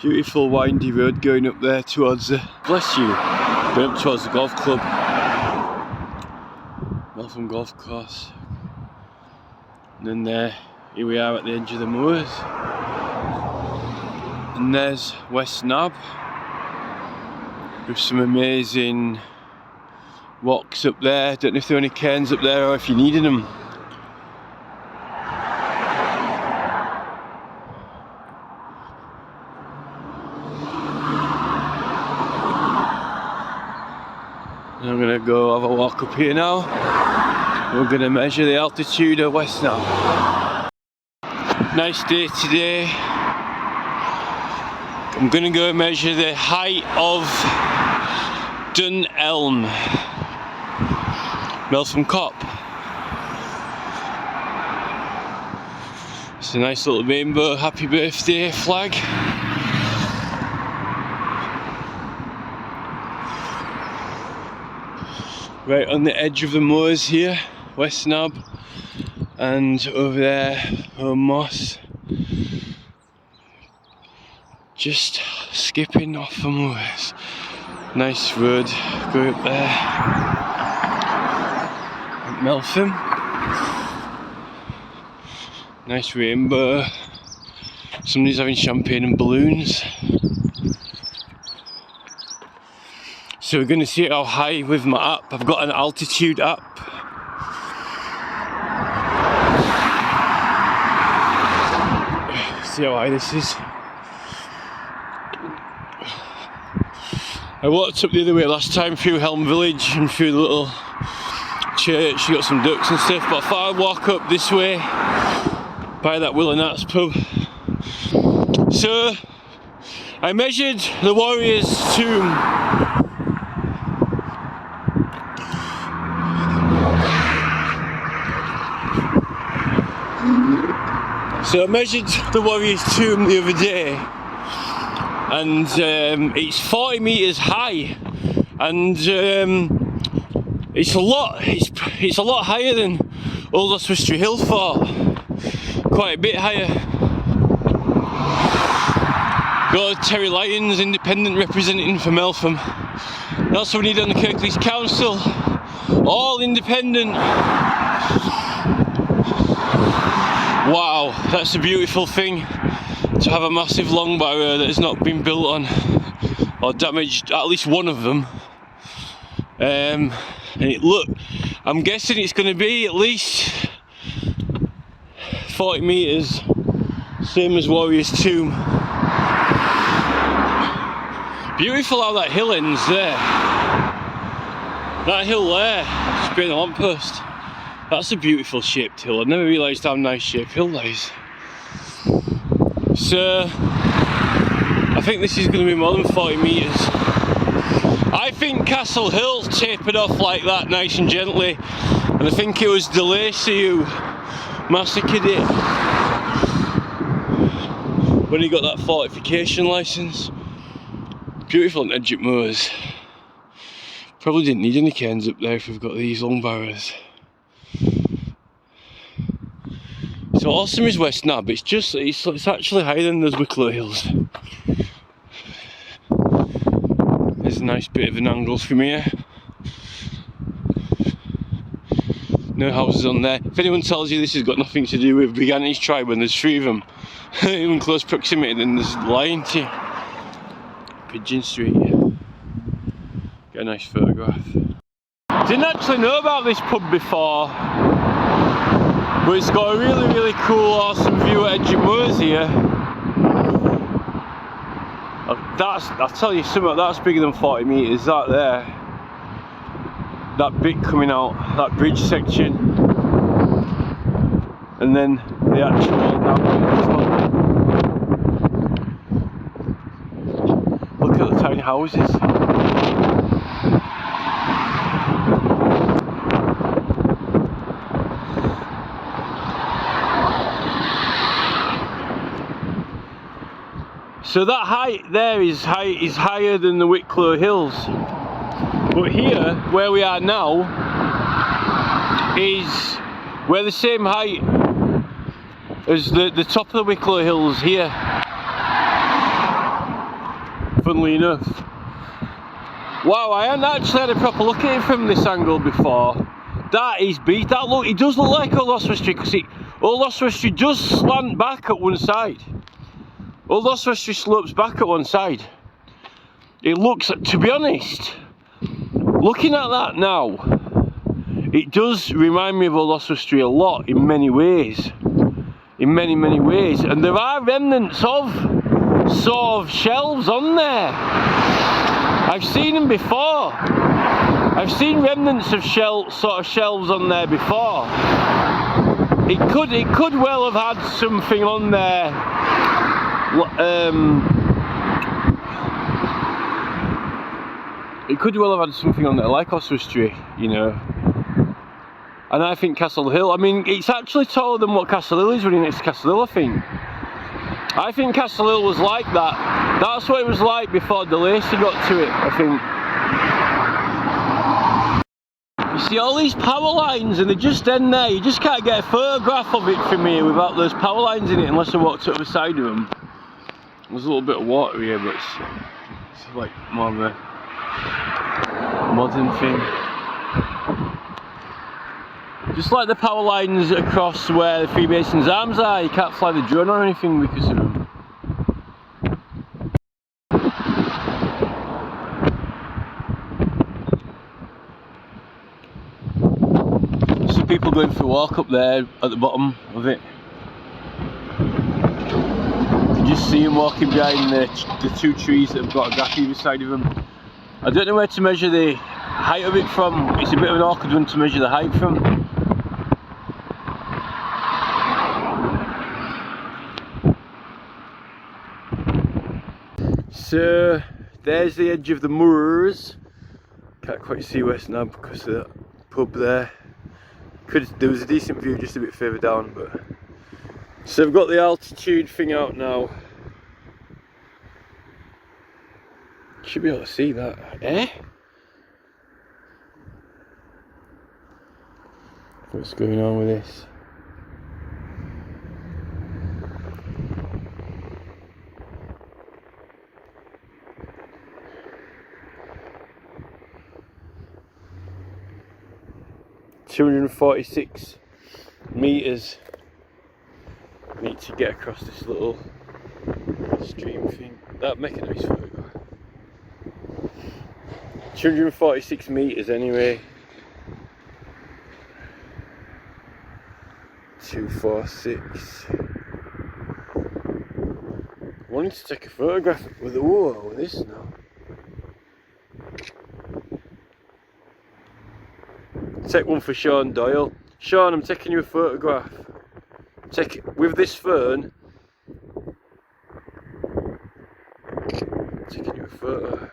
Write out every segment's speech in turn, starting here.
Beautiful windy road going up there towards the, bless you, going up towards the golf club. Meltham Golf Course. And then there, here we are at the edge of the moors. And there's West Nab with some amazing walks up there. Don't know if there are any cairns up there or if you needed them. And I'm gonna go have a walk up here now. We're gonna measure the altitude of West Nab. Nice day today. I'm gonna go measure the height of Dun Elm, Meltham Cop. It's a nice little rainbow happy birthday flag. Right on the edge of the moors here, West Nab, and over there, Moss. Just skipping off the moors. Nice road going up there. At Meltham. Nice rainbow. Somebody's having champagne and balloons. So we're going to see how high with my app. I've got an altitude app. See how high this is. I walked up the other way last time through Helm Village and through the little church. You got some ducks and stuff, but I thought I'd walk up this way by that Will and Nats pub. So I measured the warrior's tomb. So I measured the warrior's tomb the other day, and it's 40 metres high, and it's a lot higher than Old Oswestry Hill Fort, quite a bit higher. Got Terry Lyons, independent representing for Meltham. That's what we need on the Kirklees Council, all independent. Wow, that's a beautiful thing, to have a massive long barrow that has not been built on or damaged, at least one of them. And I'm guessing it's going to be at least 40 metres, same as Warrior's Tomb. Beautiful how that hill ends there. That hill there, it's been a lamppost. That's a beautiful shaped hill. I never realised how nice shaped hill that is. So I think this is going to be more than 40 metres. I think Castle Hill tapered off like that nice and gently, and I think it was De Lacy who massacred it when he got that fortification licence. Beautiful on Edge Moors. Probably didn't need any cairns up there if we've got these long barrows. So awesome is West Nab. It's actually higher than those Wicklow Hills. There's a nice bit of an angle from here. No houses on there. If anyone tells you this has got nothing to do with Brigantes tribe when there's 3 of them, in close proximity, then there's lying to you. Pigeon Street. Get a nice photograph. Didn't actually know about this pub before, but it's got a really cool, awesome view at Edge Moors here. I'll tell you something, that's bigger than 40 metres, that there. That bit coming out, that bridge section. And then the actual look at the tiny houses. So that height there is higher than the Wicklow Hills. But here, where we are now, we're the same height as the top of the Wicklow Hills here. funnily enough. Wow, I hadn't actually had a proper look at it from this angle before. That is beat. That look, it does look like Old Oswestry, because Old Oswestry does slant back at one side. Old Oswestry slopes back at one side. It looks, to be honest, looking at that now, it does remind me of Old Oswestry a lot in many ways. In many ways. And there are remnants of sort of shelves on there. I've seen them before. I've seen remnants of sort of shelves on there before. It could well have had something on there. It could well have had something on there like Oswestry, you know. And I think Castle Hill, I mean, it's actually taller than what Castle Hill is running next to Castle Hill, I think. I think Castle Hill was like that. That's what it was like before De Lacy got to it, I think. You see all these power lines and they're just in there. You just can't get a photograph of it from here without those power lines in it unless I walked up the side of them. There's a little bit of water here, but it's like more of a modern thing. Just like the power lines across where the Freemasons' Arms are, you can't fly the drone or anything because of them. Some people going for a walk up there at the bottom of it. You can just see them walking behind the two trees that have got a gap either side of them. I don't know where to measure the height of it from. It's a bit of an awkward one to measure the height from. So there's the edge of the moors. Can't quite see West Nab because of that pub there. There was a decent view just a bit further down, but so I've got the altitude thing out now. Should be able to see that, eh? What's going on with this? $246 meters. Need to get across this little stream thing. That make a nice photograph. 246 meters anyway. 246. I wanted to take a photograph with the whoa with this now. Take one for Sean Doyle. Sean, I'm taking you a photograph. Take it with this phone. Taking you a photo.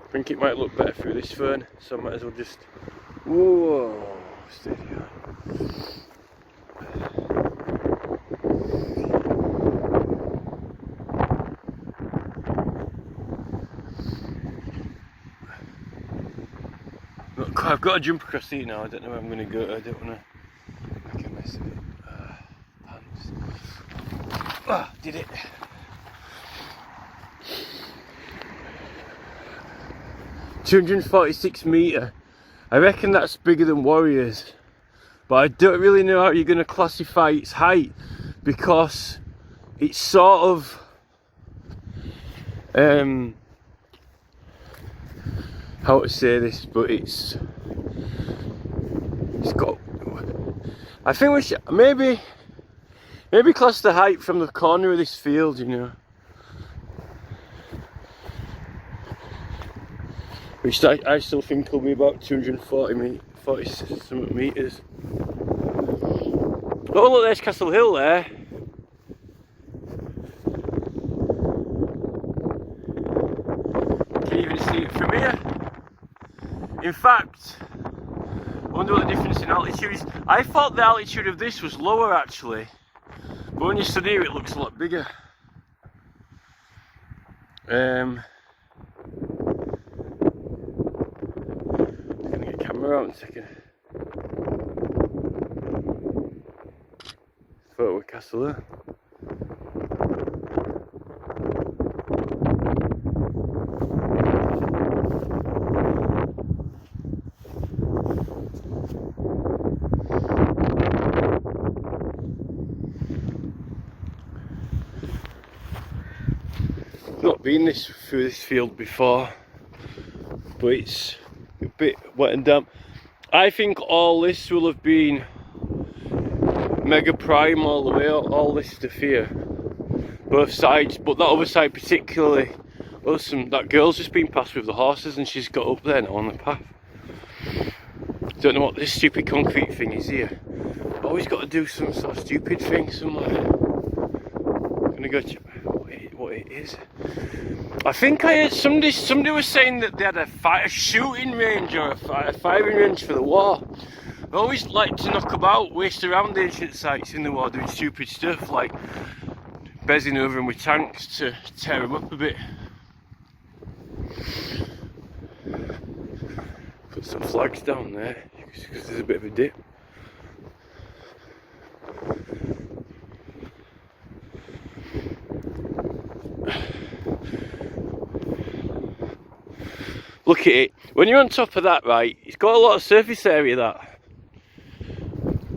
I think it might look better through this phone, so I might as well just. Whoa, steady on. I've got to jump across here now. I don't know where I'm going to go. I don't want to make a mess of it. Pants. Did it. $246 metre. I reckon that's bigger than Warriors, but I don't really know how you're going to classify its height because it's sort of how to say this, but it's got. I think we should maybe class the height from the corner of this field, you know. Which I still think will be about 240 something metres. Oh look, there's Castle Hill there. Can you even see it from here? In fact, I wonder what the difference in altitude is. I thought the altitude of this was lower actually, but when you stood here it looks a lot bigger. Out in a second. photo of Castle there. Not been through this field before, but it's a bit wet and damp. I think all this will have been mega prime all the way, all this stuff here, both sides, but that other side particularly. That girl's just been past with the horses and she's got up there now on the path. Don't know what this stupid concrete thing is here. Always got to do some sort of stupid thing somewhere. I'm gonna go check what it is. I think I heard somebody was saying that they had a shooting range or a firing range for the war. I always like to knock about, waste around ancient sites in the war, doing stupid stuff like bezzing over them with tanks to tear them up a bit. Put some flags down there because there's a bit of a dip. Look at it. When you're on top of that, right, it's got a lot of surface area,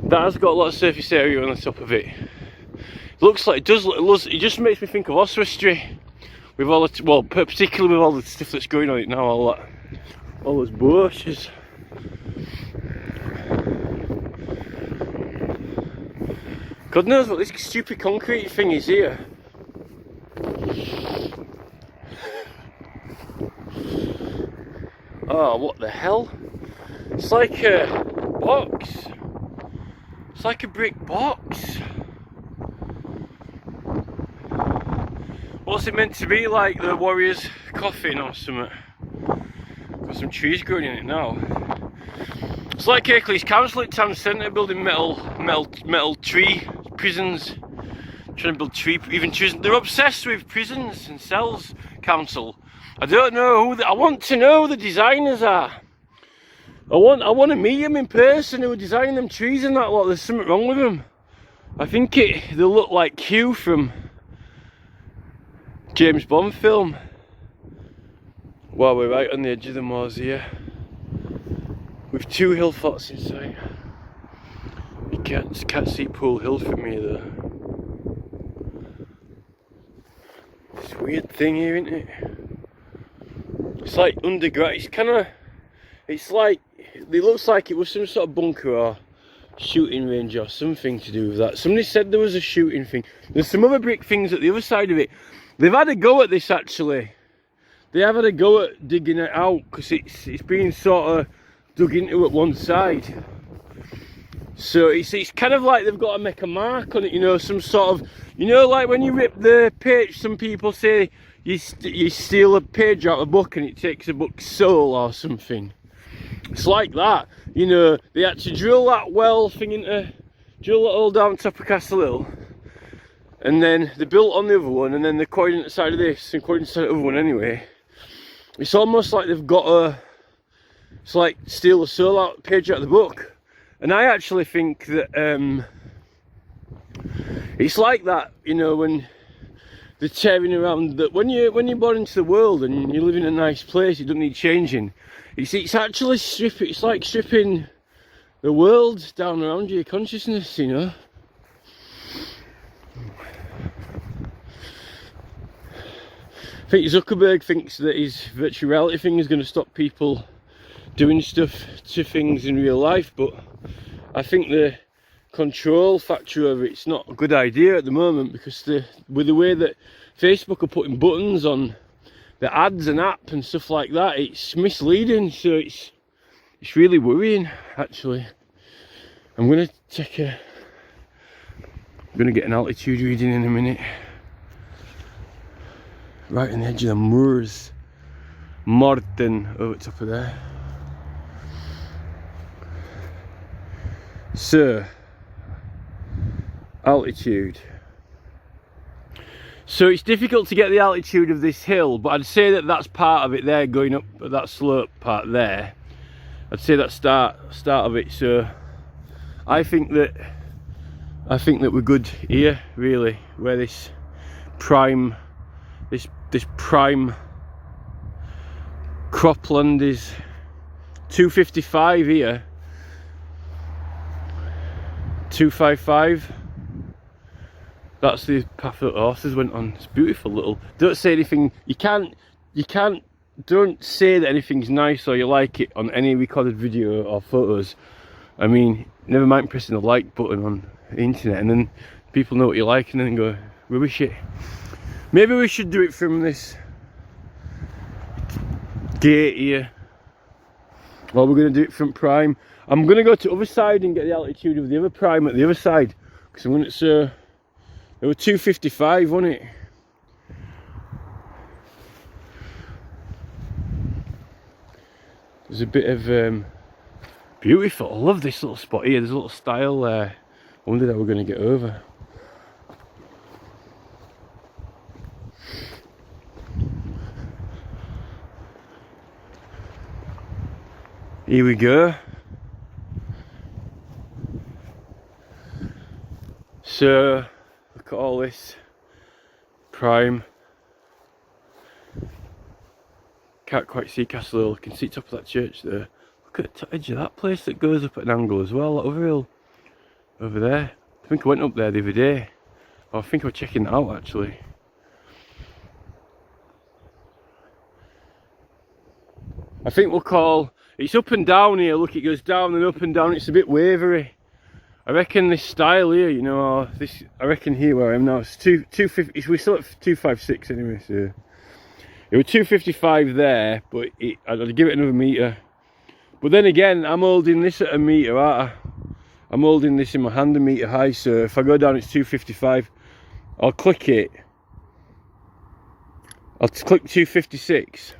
that has got a lot of surface area on the top of it. Looks like it does. It just makes me think of Oswestry, with all the, well, particularly with all the stuff that's going on it now, all those bushes. God knows what this stupid concrete thing is here. Oh, what the hell? It's like a box. It's like a brick box. What's it meant to be, like the Warriors' coffin or something? Got some trees growing in it now. It's like Akeley's Council at Town Centre building metal tree prisons. Trying to build even prisons. They're obsessed with prisons and cells, council. I don't know who I want to know who the designers are. I want to meet them in person, who are designing them trees and that lot. There's something wrong with them. I think they look like Q from James Bond film. Wow, we're right on the edge of the moors here, with two hill forts in sight. You can't see Pool Hill from here though. This weird thing here, isn't it? It's like underground. It looks like it was some sort of bunker or shooting range or something to do with that. Somebody said there was a shooting thing. There's some other brick things at the other side of it. They've had a go at this actually. They have had a go at digging it out because it's been sort of dug into at one side. So it's kind of like they've got to make a mark on it, you know, some sort of, you know, like when you rip the page, some people say you steal a page out of a book and it takes a book's soul or something. It's like that, you know. They had to drill that well thing drill it all down top of Castle Hill, and then they built on the other one, and then they're quarrying at the side of this and quarrying at the side of the other one anyway. It's almost like they've got to, it's like steal a soul out page out of the book. And I actually think that it's like that, you know, when they're tearing around, that when you're born into the world and you live in a nice place, it doesn't need changing. It's actually stripping. It's like stripping the world down around your consciousness, you know. I think Zuckerberg thinks that his virtual reality thing is going to stop people doing stuff to things in real life, but I think the control factor of it's not a good idea at the moment, because with the way that Facebook are putting buttons on the ads and app and stuff like that, it's misleading. So it's really worrying actually. I'm gonna get an altitude reading in a minute. Right on the edge of the moors, Martin over top of there. So, altitude. So it's difficult to get the altitude of this hill, but I'd say that that's part of it there, going up that slope part there. I'd say that's start of it. So I think that I think that we're good here, really, where this prime, this prime cropland is. 255 here, 255. That's the path that the horses went on. It's beautiful little. Don't say anything. You can't. Don't say that anything's nice or you like it on any recorded video or photos. I mean, never mind pressing the like button on the internet and then people know what you like and then go rubbish it. Maybe we should do it from this gate here. Or we're going to do it from prime. I'm going to go to the other side and get the altitude of the other prime at the other side. Because I'm going to, it was 255, wasn't it? There's a bit of beautiful. I love this little spot here. There's a little style there. I wondered how we're going to get over. Here we go. So look at all this prime. Can't quite see Castle Hill. I can see top of that church there. Look at the top edge of that place that goes up at an angle as well. That other hill over there. I think I went up there the other day. Or I think I was checking it out actually. I think we'll call, it's up and down here. Look, it goes down and up and down. It's a bit wavery. I reckon this style here, you know, this, I reckon here where I am now, it's 250. We're still at 256 anyway, so. It was 255 there, but I'd give it another metre. But then again, I'm holding this at a metre, aren't I? I'm holding this in my hand a metre high, so if I go down it's 255. I'll click it. I'll click 256,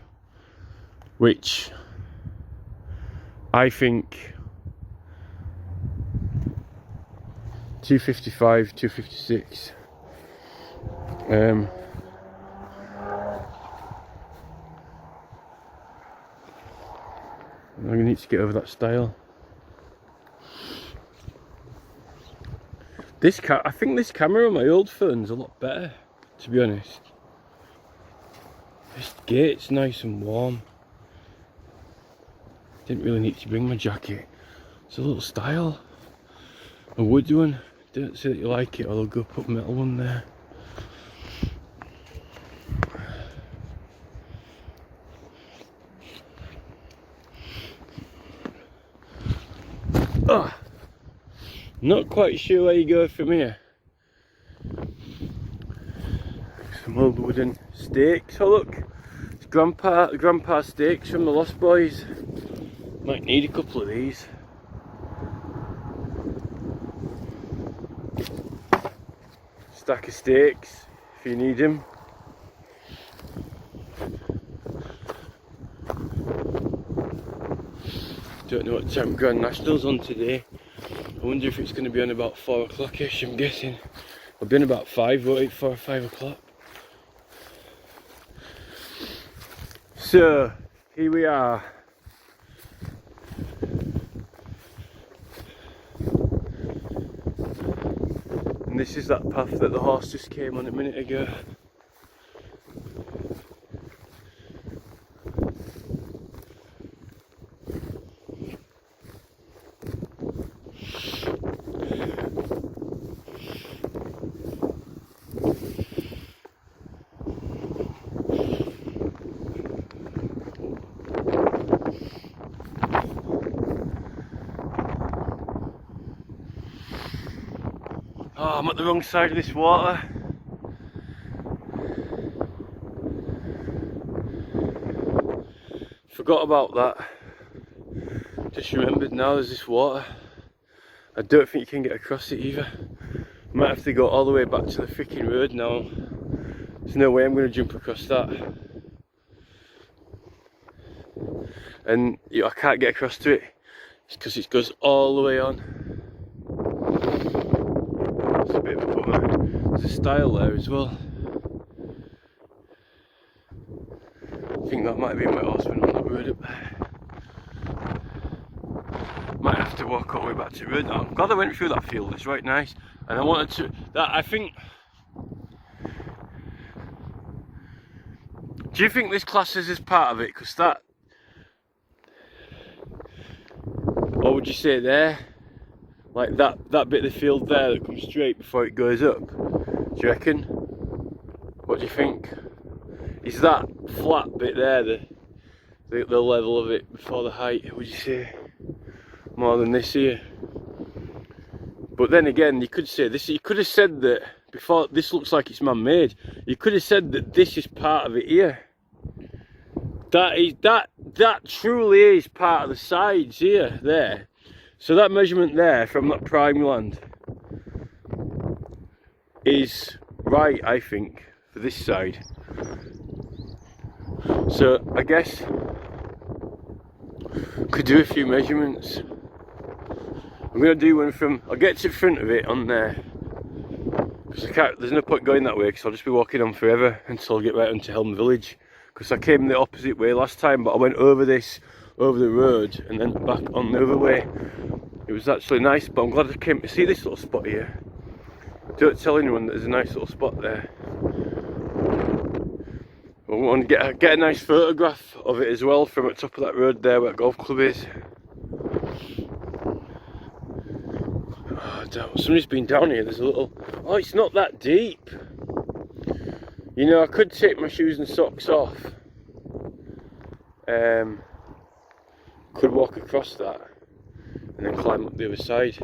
which I think 255, 256. I'm going to need to get over that stile. I think this camera on my old phone's a lot better, to be honest. This gate's nice and warm. Didn't really need to bring my jacket. It's a little stile. A wood one. Don't say that you like it or I'll go put a metal one there. Oh, not quite sure where you go from here. Some old wooden stakes. Oh look, it's grandpa stakes from the Lost Boys. Might need a couple of these. Stack of stakes if you need them. Don't know what time Grand National's on today. I wonder if it's going to be on about 4 o'clock-ish, I'm guessing. It'll be on about 5, won't it? 4 or 5 o'clock. So, here we are. And this is that path that the horse just came on a minute ago. Oh, I'm at the wrong side of this water. Forgot about that. Just remembered now there's this water. I don't think you can get across it either. Might have to go all the way back to the freaking road now. There's no way I'm going to jump across that. And I can't get across to it. It's because it goes all the way on. It's a bit of a bummer. There's a stile there as well. I think that might be my horseman on that road up there. Might have to walk all the way back to the road now. I'm glad I went through that field, it's right nice. And I wanted to, I think, do you think this classes as part of it? Because that, or would you say there, like that bit of the field there that comes straight before it goes up, do you reckon? What do you think? Is that flat bit there the level of it before the height, would you say? More than this here? But then again, you could say this, you could have said that before, this looks like it's man-made. You could have said that this is part of it here. That truly is part of the sides here, there. So that measurement there from that prime land is right, I think, for this side. So I guess could do a few measurements. I'm going to do one from, I'll get to the front of it on there, because there's no point going that way, because I'll just be walking on forever until I get right onto Helm Village, because I came the opposite way last time, but I went over the road and then back on the other way. It was actually nice, but I'm glad I came to see this little spot here. Don't tell anyone that there's a nice little spot there. I want to get a nice photograph of it as well from the top of that road there where the golf club is. Somebody's been down here. There's a little, oh, it's not that deep. You know, I could take my shoes and socks off. Could walk across that and then climb up the other side.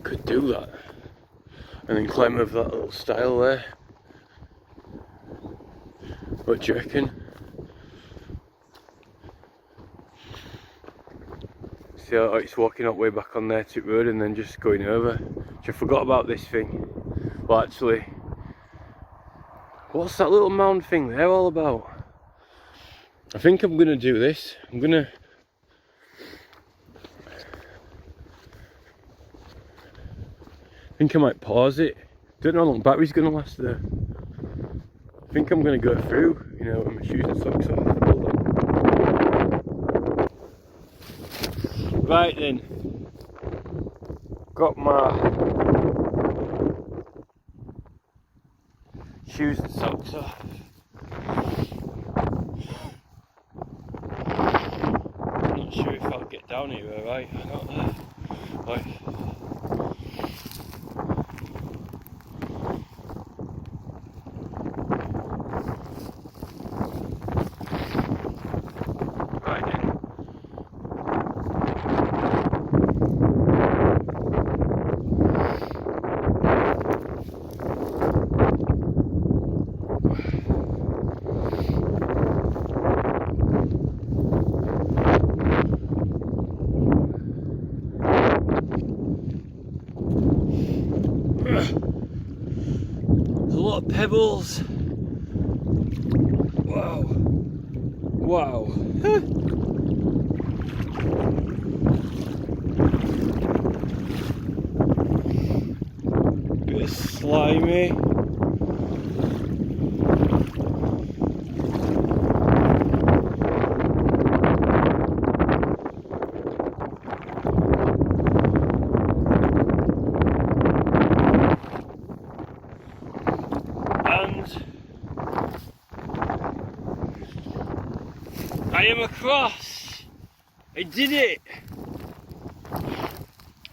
Could do that and then climb over that little stile there. What do you reckon? See how it's walking up way back on there to the road and then just going over. Which I forgot about this thing. Well, actually, what's that little mound thing there all about? I think I'm gonna do this. I think I might pause it. Don't know how long battery's gonna last there. I think I'm gonna go through, you know, with my shoes and socks on. Right then, got my shoes and socks off. I'm not sure if I'll get down here alright, I don't know. Right. There's a lot of pebbles. Wow. Wow. Bit slimy. I am across! I did it!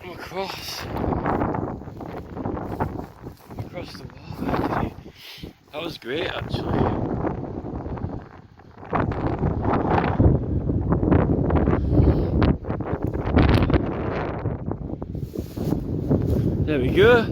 I'm across. Across the water. That was great actually. There we go.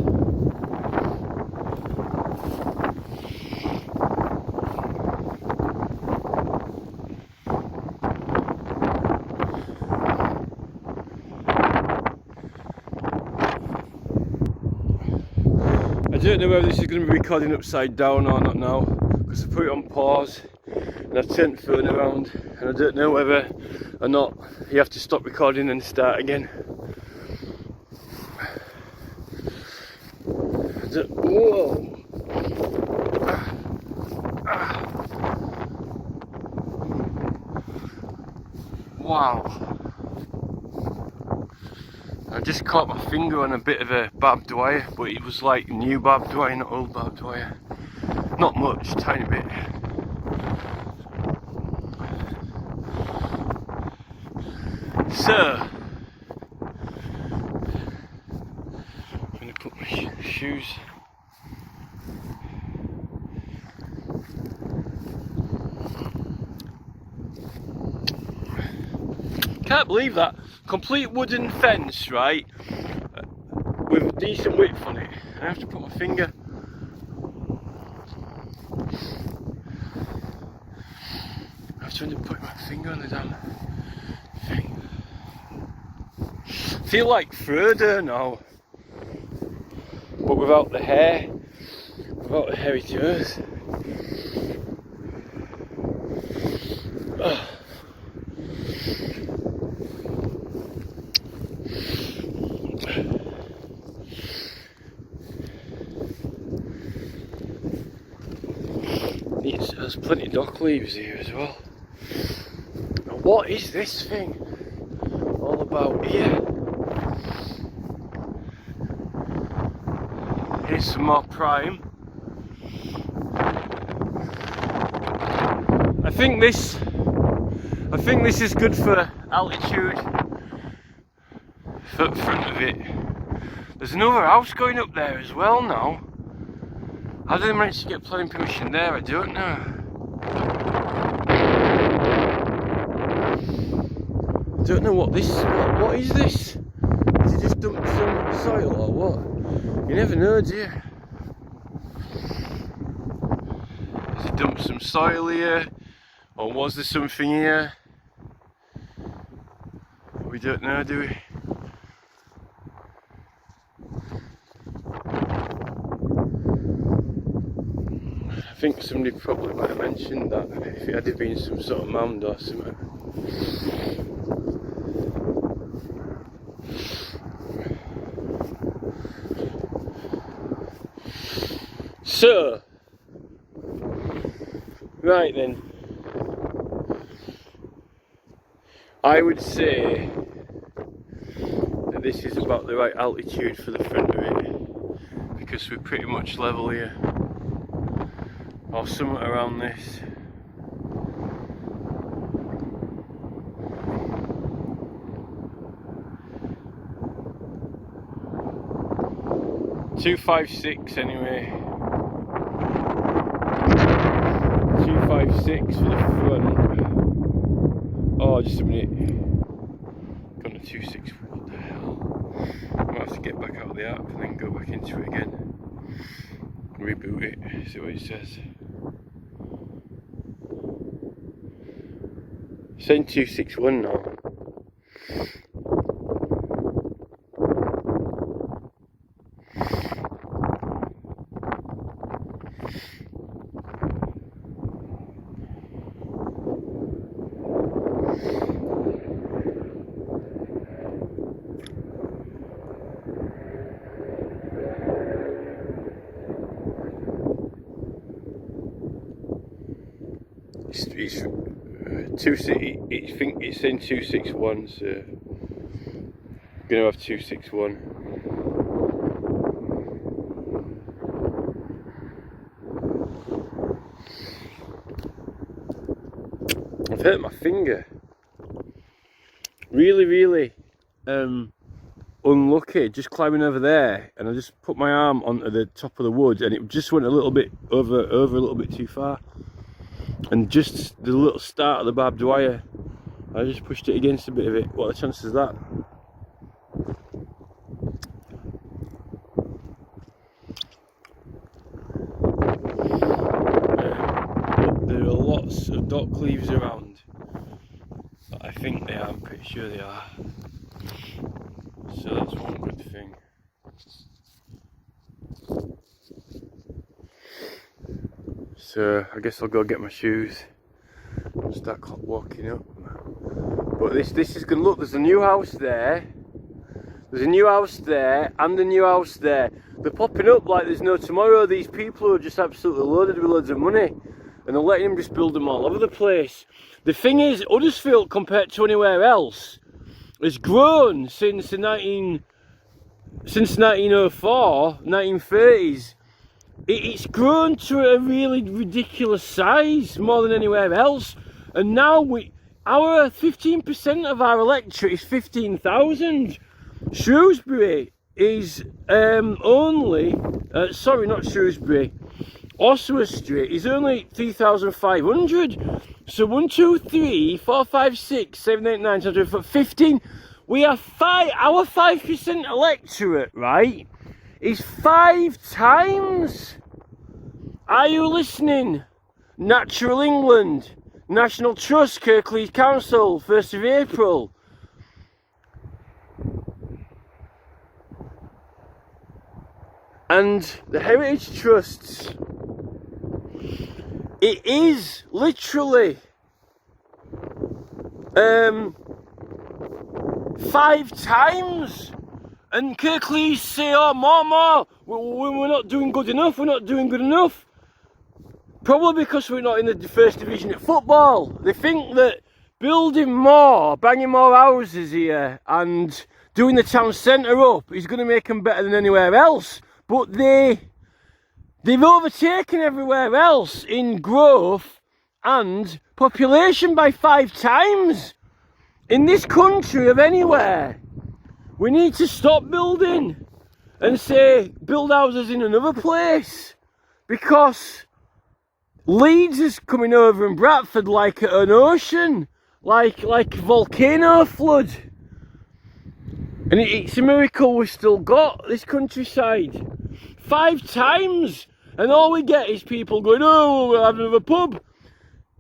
I don't know whether this is going to be recording upside down or not now, because I put it on pause and I've turned the phone around, and I don't know whether or not you have to stop recording and start again. Whoa! Wow! I just caught my finger on a bit of a barbed wire, but it was like new barbed wire, not old barbed wire. Not much, tiny bit. So, I'm going to put my shoes. Can't believe that. Complete wooden fence, right? With decent width on it. I have to put my finger. I have to end up putting my finger on the damn thing. I feel like Frodo now, but without the hair, without the hairy toes. Oh. There's plenty of dock leaves here as well. Now, what is this thing all about here? Here's some more prime. I think this is good for altitude. For front of it. There's another house going up there as well now. How did they manage to get planning permission there? I don't know. I don't know what this. What is this? Has he just dumped some soil or what? You never know, do you? Has he dumped some soil here, or was there something here? We don't know, do we? I think somebody probably might have mentioned that if it had been some sort of mound or something. So, right then, I would say that this is about the right altitude for the front of it, because we're pretty much level here. Or somewhere around this. $256 anyway. $256 for the front. Oh, just a minute. Gone to 264. What the hell? I might have to get back out of the app and then go back into it again. Reboot it, see what it says. Saying 261 now. I think it's in 261, so I'm gonna have 261. I've hurt my finger. Really unlucky, just climbing over there, and I just put my arm onto the top of the wood and it just went a little bit over a little bit too far. And just the little start of the barbed wire, I just pushed it against a bit of it. What are the chances of that? There are lots of dock leaves around. I think they are, I'm pretty sure they are. So that's one good thing. So I guess I'll go get my shoes and start walking up. But this is good. Look, there's a new house there. There's a new house there and a new house there. They're popping up like there's no tomorrow. These people are just absolutely loaded with loads of money. And they're letting them just build them all over the place. The thing is, Huddersfield compared to anywhere else, has grown since 1904, 1930s. It's grown to a really ridiculous size, more than anywhere else. And now our 15% of our electorate is 15,000. Shrewsbury is only, sorry, not Shrewsbury, Oswald Street is only 3,500. So 1, 2, 3, 4, 5, 6, 7, 8, 9, 10, 11, 15. We are our 5% electorate, right, is 5 times. Are you listening? Natural England, National Trust, Kirklees Council, 1st of April. And the Heritage Trusts. It is literally 5 times. And Kirklees say, oh, more, we're not doing good enough, we're not doing good enough. Probably because we're not in the first division at football. They think that building more, banging more houses here and doing the town centre up is going to make them better than anywhere else. But they've overtaken everywhere else in growth and population by 5 times. In this country of anywhere, we need to stop building and say build houses in another place, because Leeds is coming over in Bradford like an ocean, like a volcano flood. And it's a miracle we've still got this countryside. 5 times, and all we get is people going, oh, we'll have another pub.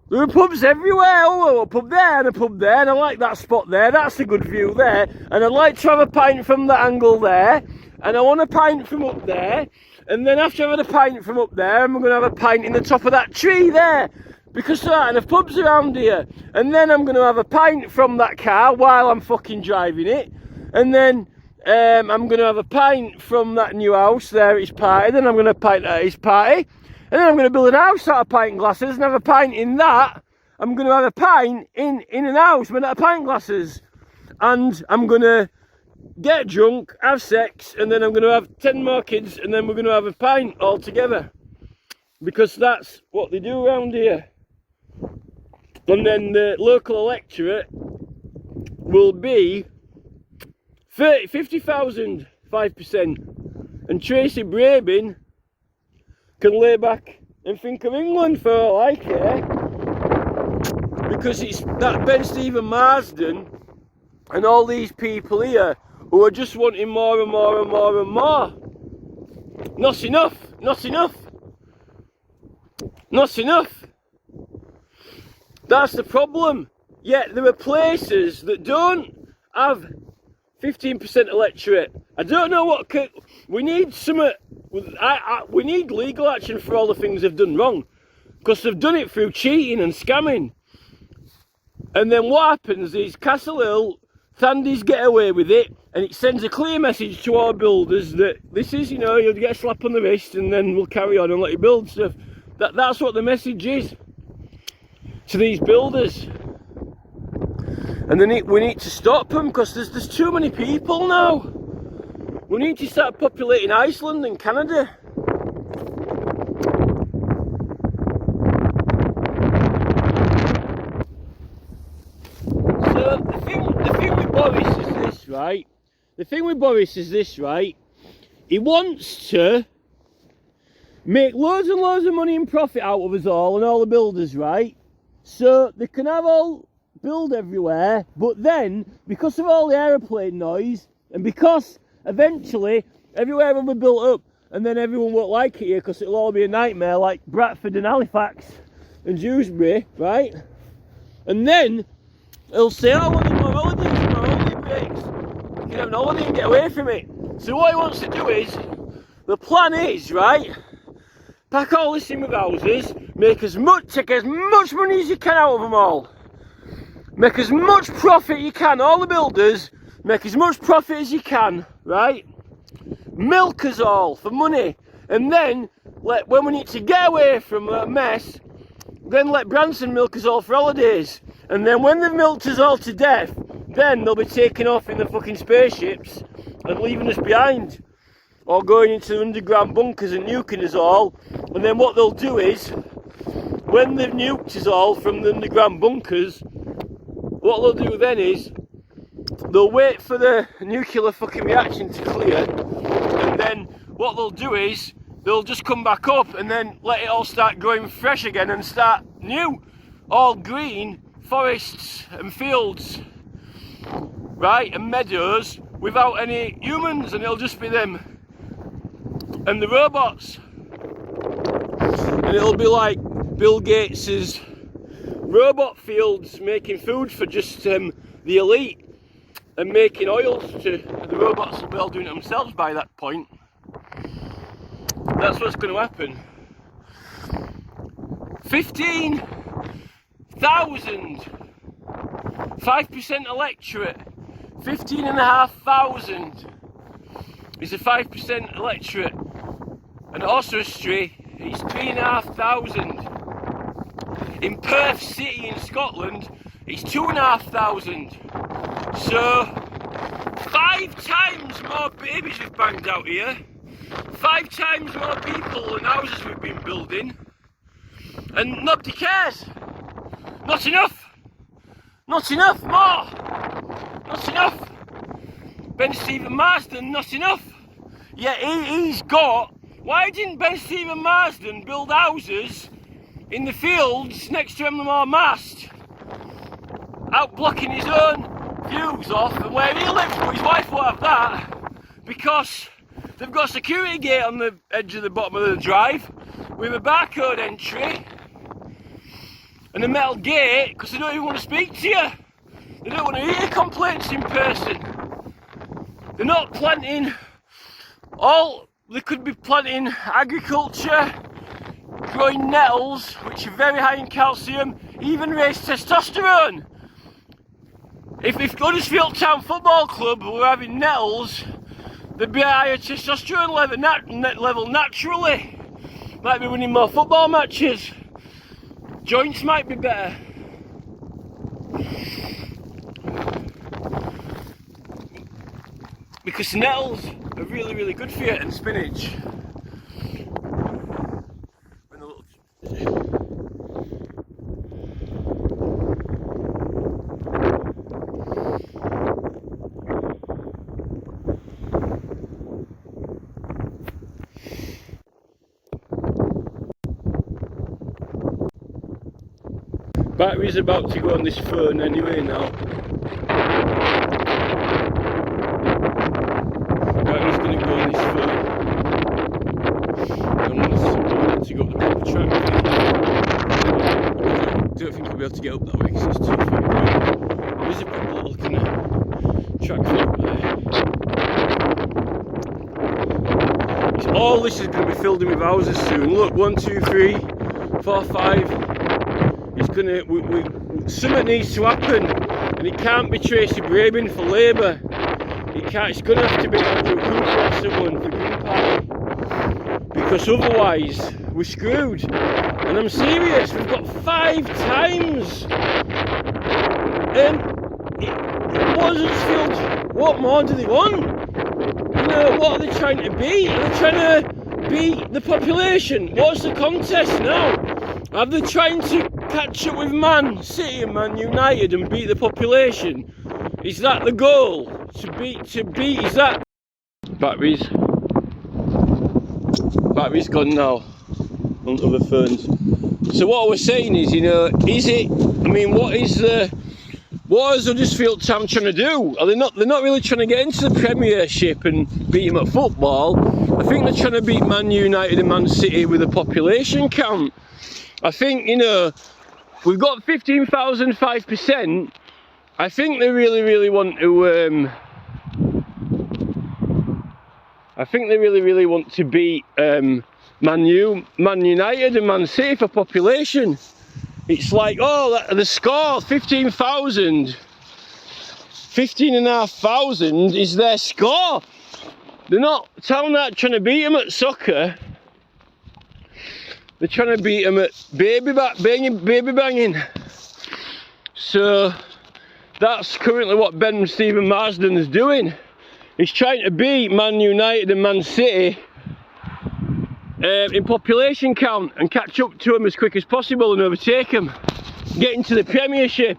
There are pubs everywhere. Oh, a pub there and a pub there, and I like that spot there, that's a good view there, and I'd like to have a pint from that angle there, and I want a pint from up there, and then after I've had a pint from up there, I'm going to have a pint in the top of that tree there, because there aren't enough pubs around here. And then I'm going to have a pint from that car while I'm fucking driving it, and then I'm going to have a pint from that new house there at his party, then I'm going to pint at his party, and then I'm going to build a house out of pint glasses and have a pint in that. I'm going to have a pint in an house made out of pint glasses, and I'm going to get drunk, have sex, and then I'm going to have 10 more kids, and then we're going to have a pint all together, because that's what they do around here. And then the local electorate will be 50,000, 5%, and Tracy Brabin can lay back and think of England for all I care, because it's that Ben Stephen Marsden and all these people here who are just wanting more and more and more and more. Not enough, not enough, not enough. That's the problem. Yet there are places that don't have 15% electorate. I don't know what we need. We need legal action for all the things they've done wrong, because they've done it through cheating and scamming. And then what happens is Castle Hill, Thandies get away with it, and it sends a clear message to our builders that this is, you'll get a slap on the wrist, and then we'll carry on and let you build stuff. That's what the message is to these builders. And then we need to stop them, because there's too many people now. We need to start populating Iceland and Canada. So the thing with Boris is this, right? The thing with Boris is this, right? He wants to make loads and loads of money and profit out of us all and all the builders, right? So they can have all build everywhere, but then because of all the aeroplane noise, and because eventually everywhere will be built up, and then everyone won't like it here because it'll all be a nightmare, like Bradford and Halifax and Dewsbury, right? And then they'll say, oh, I want more holidays, more holiday breaks. You can have an holiday and get away from it. So what he wants to do is, the plan is, right, pack all this in with houses, take as much money as you can out of them all. Make as much profit you can, all the builders, make as much profit as you can, right? Milk us all for money, and then when we need to get away from that mess, then let Branson milk us all for holidays. And then when they've milked us all to death, then they'll be taking off in the fucking spaceships and leaving us behind, or going into the underground bunkers and nuking us all. And then what they'll do is, when they've nuked us all from the underground bunkers, what they'll do then is they'll wait for the nuclear fucking reaction to clear, and then what they'll do is they'll just come back up and then let it all start growing fresh again and start new, all green forests and fields, right, and meadows without any humans, and it'll just be them and the robots. And it'll be like Bill Gates's robot fields making food for just the elite and making oils to the robots. Will be all doing it themselves by that point. That's what's going to happen. 15,000, 5% electorate, 15,500 is a 5% electorate, and Oswestry is 3,500. In Perth City in Scotland, it's 2,500. So 5 times more babies we've banged out here, 5 times more people and houses we've been building, and nobody cares. Not enough. Not enough more. Not enough. Ben Stephen Marsden, not enough. Yeah, he's got. Why didn't Ben Stephen Marsden build houses in the fields next to Emlemore Mast, out blocking his own views off and where he lives, but his wife won't have that because they've got a security gate on the edge of the bottom of the drive with a barcode entry and a metal gate because they don't even want to speak to you. They don't want to hear your complaints in person. They're not planting they could be planting agriculture, growing nettles, which are very high in calcium, even raise testosterone. If Huddersfield Town Football Club were having nettles, there'd be a higher testosterone level naturally. Might be winning more football matches. Joints might be better. Because nettles are really, really good for you, and spinach. Battery's about to go on this phone anyway now. Battery's going to go on this phone. I want to go up the proper track. I don't think I'll be able to get up that way because it's too far away. There is a little kind of track up there. All this is going to be filled in with houses soon. Look, 1, 2, 3, 4, 5. It's gonna. Something needs to happen, and it can't be Tracy Brabin for Labour. It can't. It's gonna have to be Andrew Cooper or someone for Green Party, because otherwise we're screwed. And I'm serious. We've got 5 times. What more do they want? You know, what are they trying to beat? Are they trying to beat the population? What's the contest now? Are they trying to catch up with Man City and Man United and beat the population? Is that the goal? To beat, is that? Battery's gone now on other phones. So what I was saying is, you know, what is Huddersfield Town trying to do? Are they're not really trying to get into the Premiership and beat them at football. I think they're trying to beat Man United and Man City with a population count. I think, you know, we've got 15,005%. I think they really, really want to. I think they really, really want to beat Man United and Man City for population. It's like, oh, the score 15,000, 15,500 is their score. They're not. Town aren't trying to beat them at soccer. They're trying to beat them at baby banging. So That's currently what Ben Stephen Marsden is doing. He's trying to beat Man United and Man City in population count and catch up to them as quick as possible and overtake them. Get into the Premiership.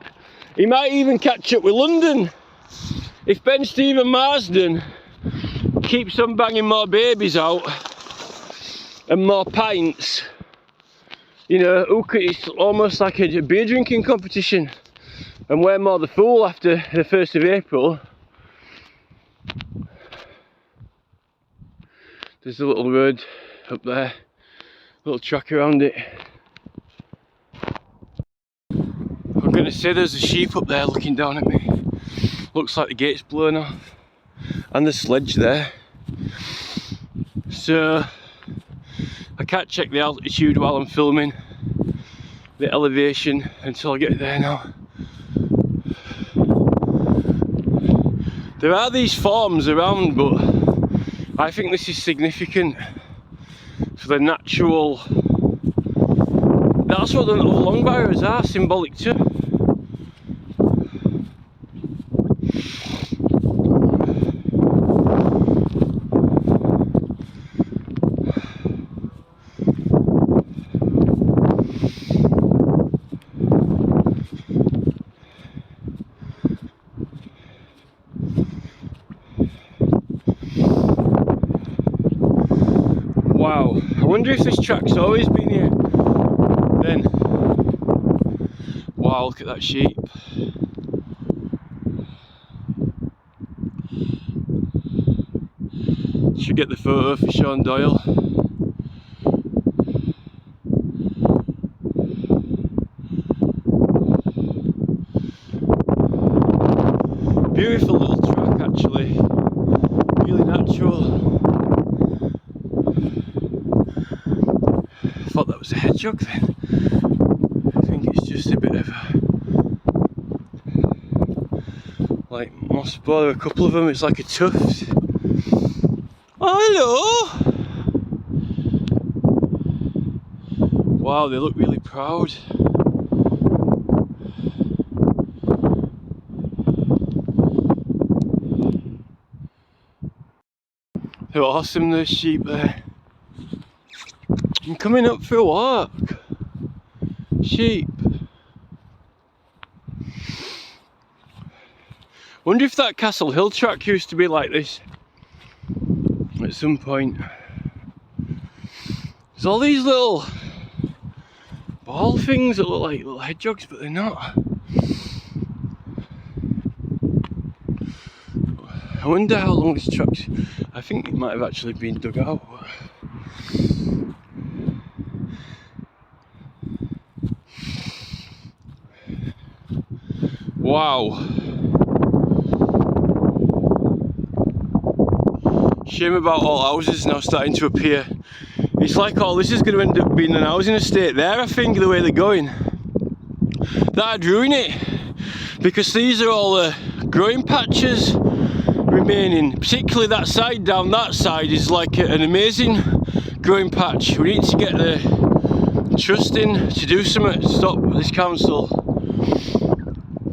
He might even catch up with London. If Ben Stephen Marsden keeps on banging more babies out and more pints, you know, it's almost like a beer drinking competition. And we're more the fool after the 1st of April. There's a little road up there, little track around it. I'm gonna say there's a sheep up there looking down at me. Looks like the gate's blown off. And the sledge there. So I can't check the altitude while I'm filming, the elevation, until I get there now. There are these forms around, but I think this is significant for the natural. That's what the long barrows are symbolic to. Wow, I wonder if this track's always been here then. Wow, look at that sheep. Should get the photo for Sean Doyle. Beautiful little track actually, really natural. I thought that was a hedgehog then. I think it's just a bit of a, like moss borer, a couple of them, it's like a tuft. Oh, hello! Wow, they look really proud. They're awesome, those sheep there. I'm coming up for a walk. Sheep. Wonder if that Castle Hill track used to be like this at some point. There's all these little ball things that look like little hedgehogs, but they're not. I wonder how long this track's. I think it might have actually been dug out. Wow. Shame about all houses now starting to appear. It's like all this is going to end up being an housing estate there, I think, the way they're going. That'd ruin it, because these are all the growing patches remaining. Particularly that side, down that side is like an amazing growing patch. We need to get the trust in to do something to stop this council.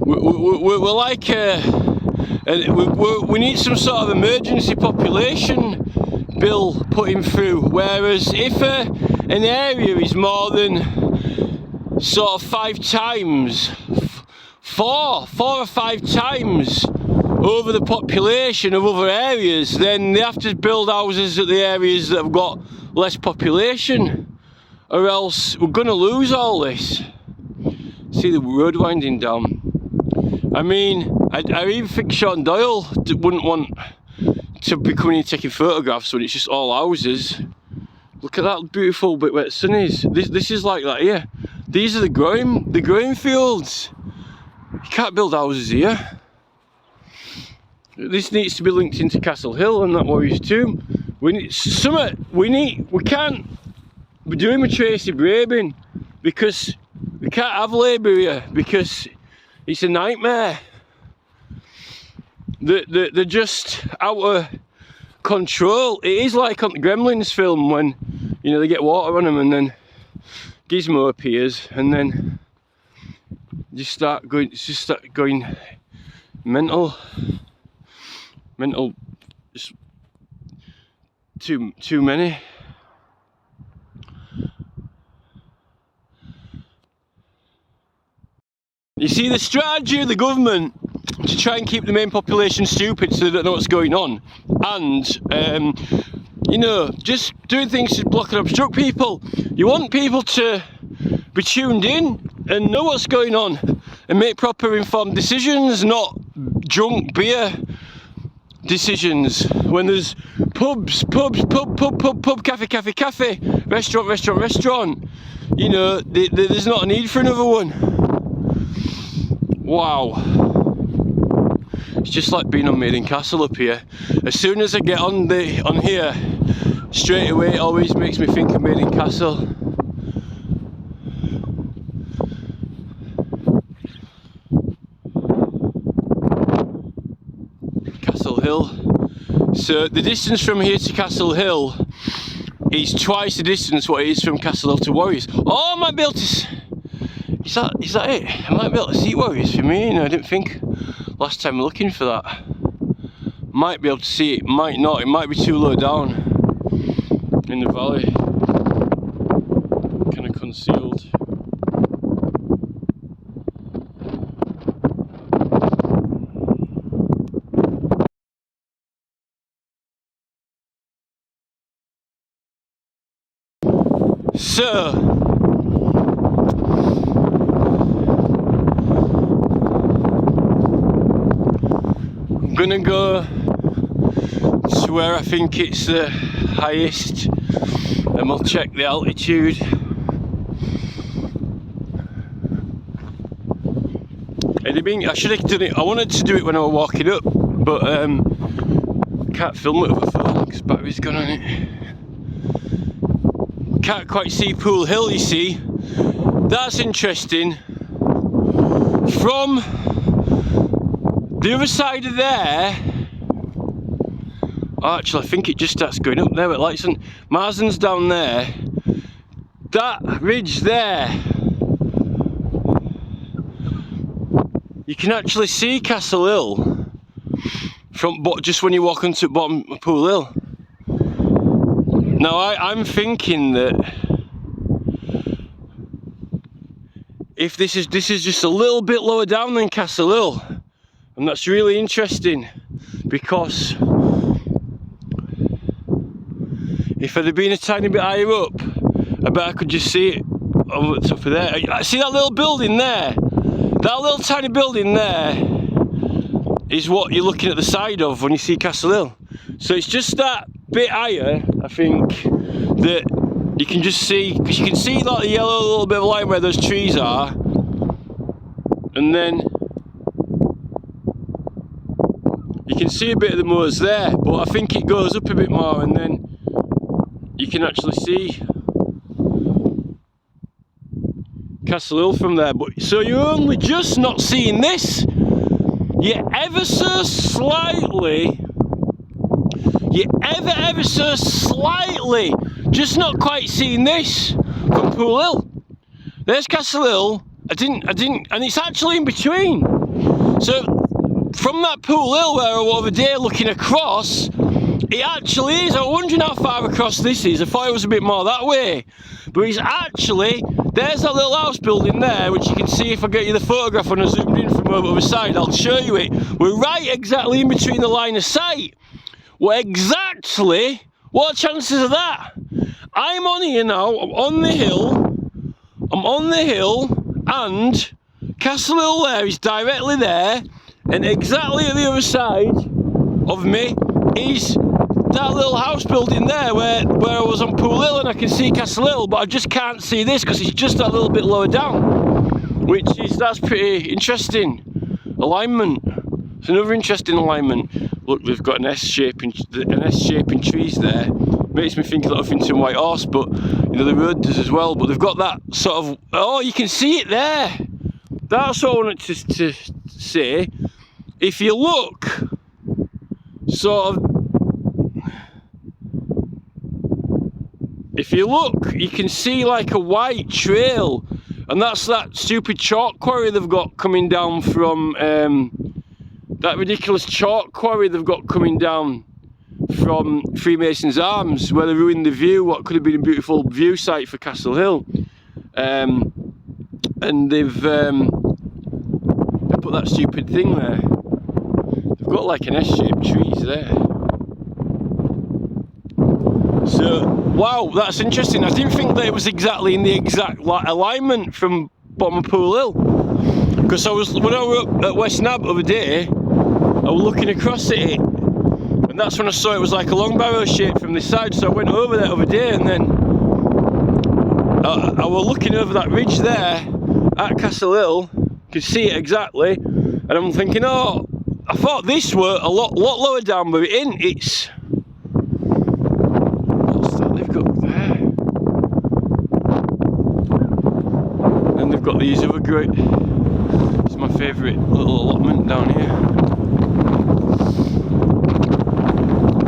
We're like we need some sort of emergency population bill putting through, whereas if an area is more than sort of 5 times, four or 5 times over the population of other areas, then they have to build houses at the areas that have got less population, or else we're going to lose all this. See the road winding down. I mean, I even think Sean Doyle wouldn't want to be coming in taking photographs when it's just all houses. Look at that beautiful bit where the sun is. This is like that here. These are the growing fields. You can't build houses here. This needs to be linked into Castle Hill and that worries too. We need something. We can't be doing with Tracy Brabin, because we can't have Labour here, because it's a nightmare. They're just out of control. It is like on the Gremlins film when, you know, they get water on them and then Gizmo appears and then just start going Mental, just too many. You see, the strategy of the government to try and keep the main population stupid so they don't know what's going on, and you know, just doing things to block and obstruct people. You want people to be tuned in and know what's going on and make proper informed decisions, not drunk beer decisions. When there's pub, cafe, restaurant, you know, there's not a need for another one. Wow. It's just like being on Maiden Castle up here. As soon as I get on here, straight away it always makes me think of Maiden Castle. Castle Hill. So the distance from here to Castle Hill is twice the distance what it is from Castle Hill to Warriors. Oh, I might be able to... Is that it? I might be able to see Warriors for me. No, I didn't think last time looking for that. Might be able to see it, might not. It might be too low down in the valley. Kind of concealed. So I'm gonna go to where I think it's the highest, and we'll check the altitude. I should have done it. I wanted to do it when I was walking up, but can't film it with a phone because battery's gone on it. Can't quite see Pool Hill, you see. That's interesting. From the other side of there, actually I think it just starts going up there with lights on. Marsden's down there. That ridge there, you can actually see Castle Hill from just when you walk onto the bottom of Pool Hill. Now I'm thinking that if this is just a little bit lower down than Castle Hill, and that's really interesting, because if it had been a tiny bit higher up, I bet I could just see it over the top of there. See that little building there? That little tiny building there is what you're looking at the side of when you see Castle Hill. So it's just that bit higher, I think, that you can just see, because you can see like the yellow little bit of line where those trees are, and then you can see a bit of the moors there, but I think it goes up a bit more and then you can actually see Castle Hill from there. But so you're only just not seeing this. You're ever so slightly, just not quite seeing this from Pool Hill. There's Castle Hill. I didn't, and it's actually in between. So from that Pool Hill where I was over there looking across, it actually is. I was wondering how far across this is. I thought it was a bit more that way, but it's actually, there's that little house building there, which you can see if I get you the photograph when I zoomed in from over the side. I'll show you it. We're right exactly in between the line of sight. Well, exactly. What are the chances of that? I'm on here now. I'm on the hill, and Castle Hill there is directly there, and exactly at the other side of me is that little house building there where I was on Pool Hill, and I can see Castle Hill, but I just can't see this because it's just that little bit lower down, that's pretty interesting alignment. It's another interesting alignment. Look, they've got an S shape in trees there. Makes me think of that Huffington White Horse, but you know the road does as well. But they've got that sort of, oh, you can see it there. That's what I wanted to say. If you look, sort of, if you look, you can see like a white trail, and that's that stupid chalk quarry they've got coming down from that ridiculous chalk quarry they've got coming down from Freemasons Arms, where they ruined the view, what could have been a beautiful view site for Castle Hill. And they've put that stupid thing there. They've got like an S-shaped trees there. So, wow, that's interesting. I didn't think that it was exactly in the exact alignment from bottom of Pool Hill. Because when I was up at West Nab the other day, I was looking across at it, and that's when I saw it was like a long barrow shape from this side. So I went over there the other day, and then I was looking over that ridge there at Castle Hill, could see it exactly, and I'm thinking, oh, I thought this were a lot lower down, but it ain't. It's what's that they've got there? And they've got these other great. It's my favourite little allotment down here.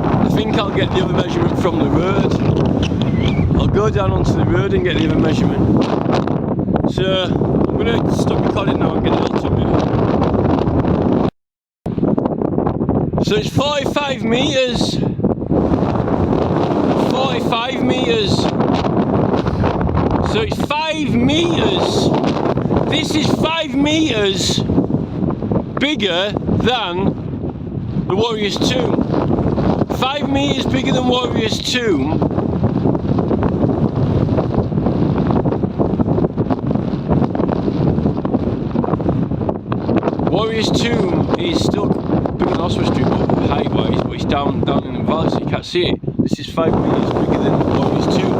I think I'll get the other measurement from the road. I'll go down onto the road and get the other measurement. So I'm going to stop recording now and get it all to me. So it's 45 metres. 45 metres. So it's 5 metres. This is 5 metres bigger than the Warrior's Tomb. 5 metres bigger than Warrior's Tomb. Warrior's Tomb is still bigger than Oswestry Street height-wise, but it's down in the valley, so you can't see it. This is 5 metres bigger than Warrior's Tomb.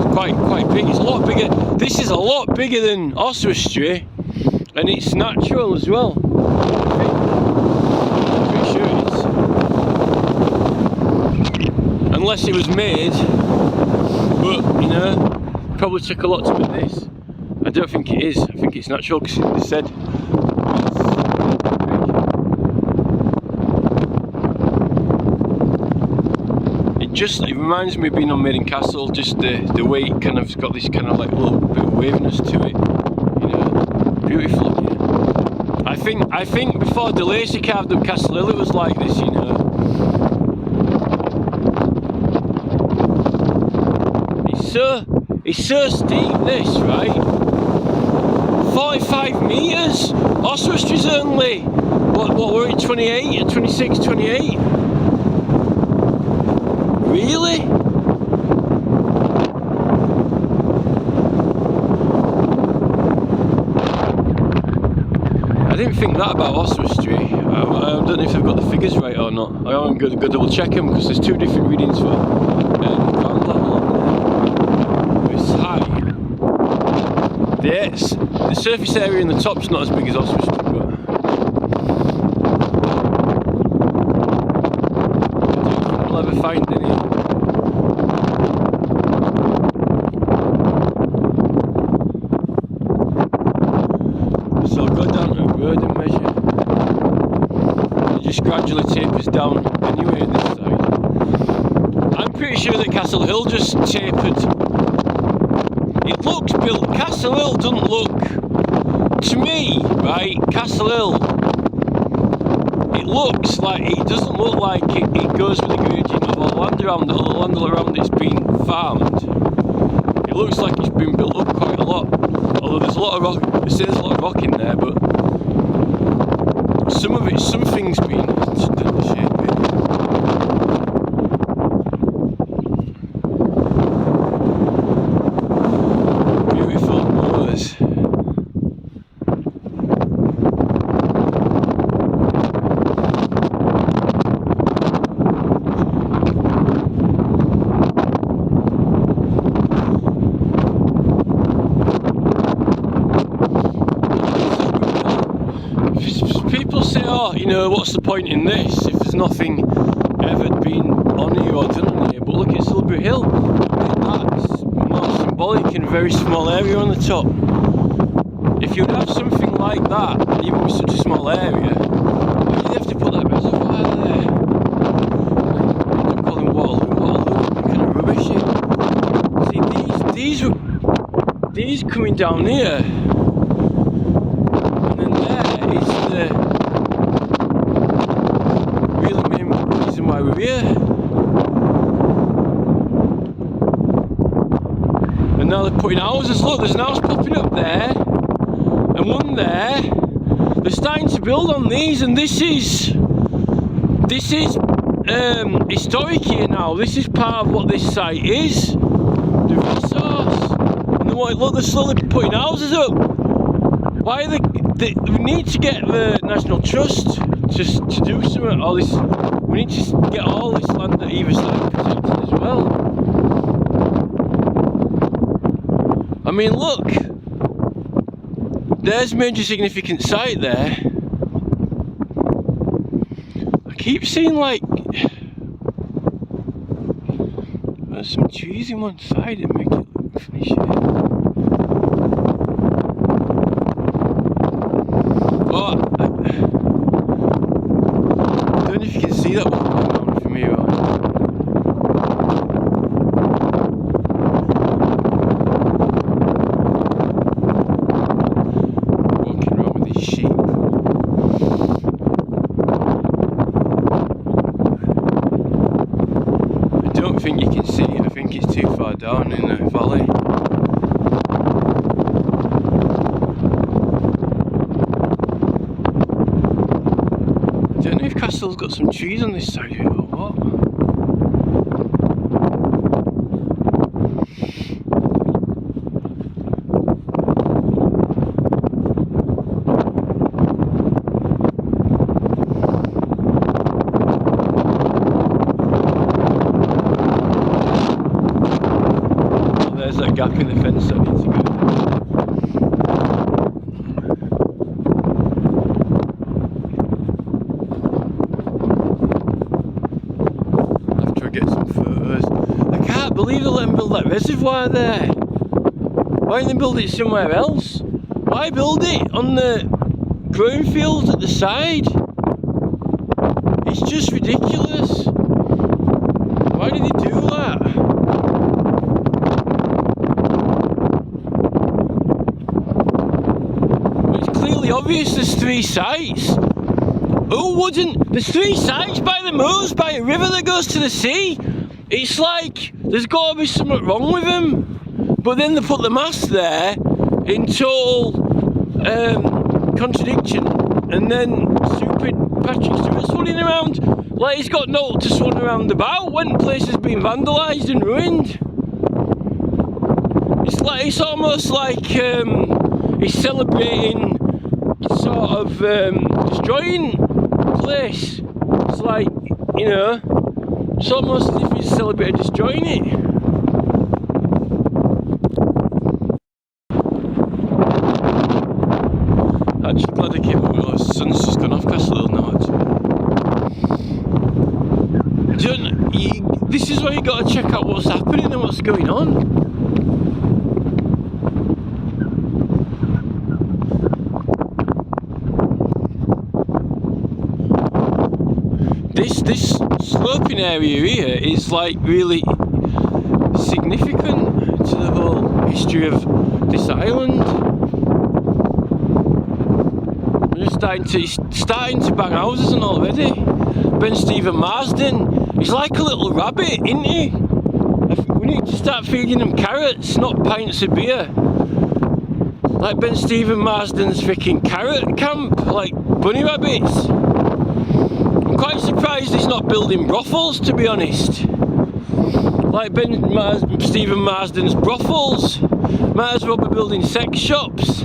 It's quite big. It's a lot bigger. This is a lot bigger than Oswestry, and it's natural as well. I'm pretty sure it is. Unless it was made, but you know, probably took a lot to make this. I don't think it is. I think it's natural because they said. It reminds me of being on Maiden Castle, just the way it kind of got this kind of like little bit of waviness to it, you know, beautiful. Yeah. I think before De Lacy carved up Castle Hill it was like this, you know. It's so steep this, right? 45 metres? Oswestry's only, what were it, 28, 26, 28? Really? I didn't think that about Oswestry. I don't know if I've got the figures right or not. I'm going to double check them because there's two different readings for ground level. It's high. The surface area in the top's not as big as Oswestry, but I'll ever find any. So I'll go down to the road and measure. It just gradually tapers down anyway this side. I'm pretty sure that Castle Hill just tapered. It looks built. Castle Hill doesn't look, to me, right? Castle Hill. It looks like, it doesn't look like it goes with the gradient of all the land around it's been farmed. It looks like it's been built up quite a lot. Although there's a lot of rock, there's a lot of rock in there, but something's been done to shape it. Beautiful moors. People say, oh, you know, what's the point in this if there's nothing ever been on here or done on here? But look at Silbury Hill. That's more symbolic in a very small area on the top. If you'd have something like that, even with such a small area, why do you have to put that reservoir there? I'm calling Waterloo, kind of rubbish. See, these coming down here. area. And now they're putting houses. Look, there's an house popping up there and one there. They're starting to build on these, and this is historic here now. This is part of what this site is, the resource. And look, they're slowly putting houses up. Why we need to get the National Trust just to do something. All this, we need to get all this land at either side protected as well. I mean, look, there's a major significant site there. I keep seeing like there's some trees in one side that make it look funny shit. Oh, I don't know if you can see that one going on from here on. Walking around with these sheep. I don't think you can see it. I think it's too far down in the valley. I don't know if Castle's got some trees on this side of it or what. Oh, there's that gap in the fence that needs to go. Get some photos. I can't believe they let them build that reservoir there. Why didn't they build it somewhere else? Why build it on the growing fields at the side? It's just ridiculous. Why did they do that? It's clearly obvious there's 3 sites. Who wouldn't? There's 3 sites by the moors, by a river that goes to the sea. It's like there's got to be something wrong with them. But then they put the mast there in total contradiction, and then stupid Patrick Stewart's running around like he's got no to swan around about when the place has been vandalised and ruined. It's almost like he's celebrating sort of destroying place. It's like, you know, it's almost as if he's celebrating destroying it. Actually glad I came up with the sun's just gone off Castle now actually. This is where you got to check out what's happening and what's going on. This sloping area here is like really significant to the whole history of this island. We're just starting to bang houses and already. Ben Stephen Marsden, he's like a little rabbit, isn't he? We need to start feeding him carrots, not pints of beer. Like Ben Stephen Marsden's freaking carrot camp, like bunny rabbits. I'm quite surprised he's not building brothels, to be honest. Like Stephen Marsden's brothels. Might as well be building sex shops.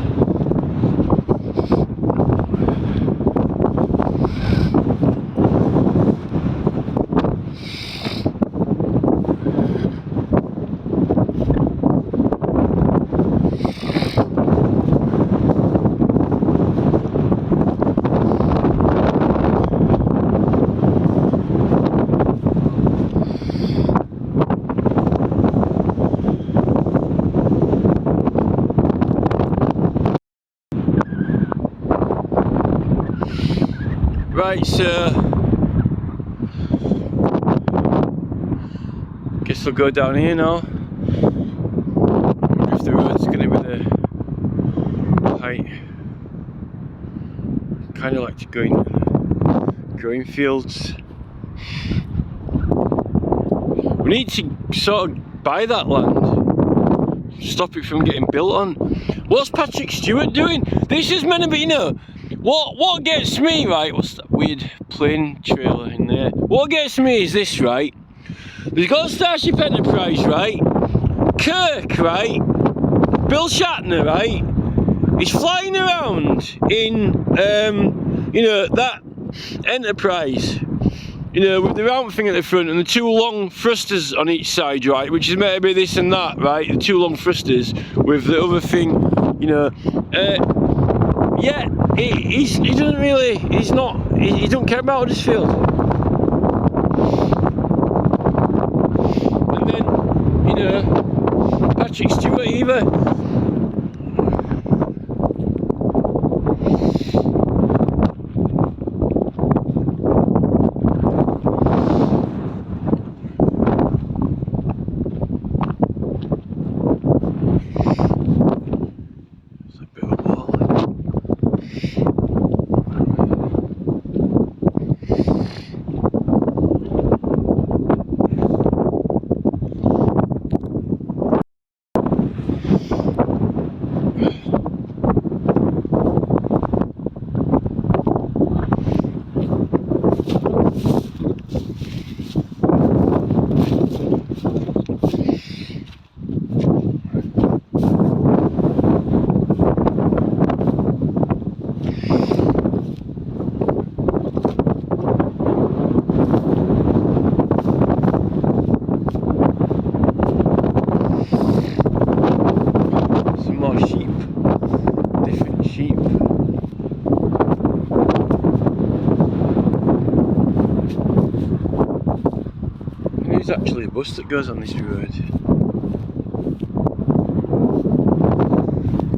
Right, so guess we'll go down here now. If the road's going to be the height, kind of like to go into the growing fields. We need to sort of buy that land, stop it from getting built on. What's Patrick Stewart doing? This is meant to be, you know, what gets me, right? What's that weird plane trailer in there? What gets me is this, right? We've got Starship Enterprise, right? Kirk, right? Bill Shatner, right? He's flying around in, you know, that Enterprise, you know, with the round thing at the front and the two long thrusters on each side, right? Which is meant to be this and that, right? The two long thrusters with the other thing, you know. Yeah, he doesn't really, he don't care about Huddersfield. And then, you know, Patrick Stewart either. There's actually a bus that goes on this road.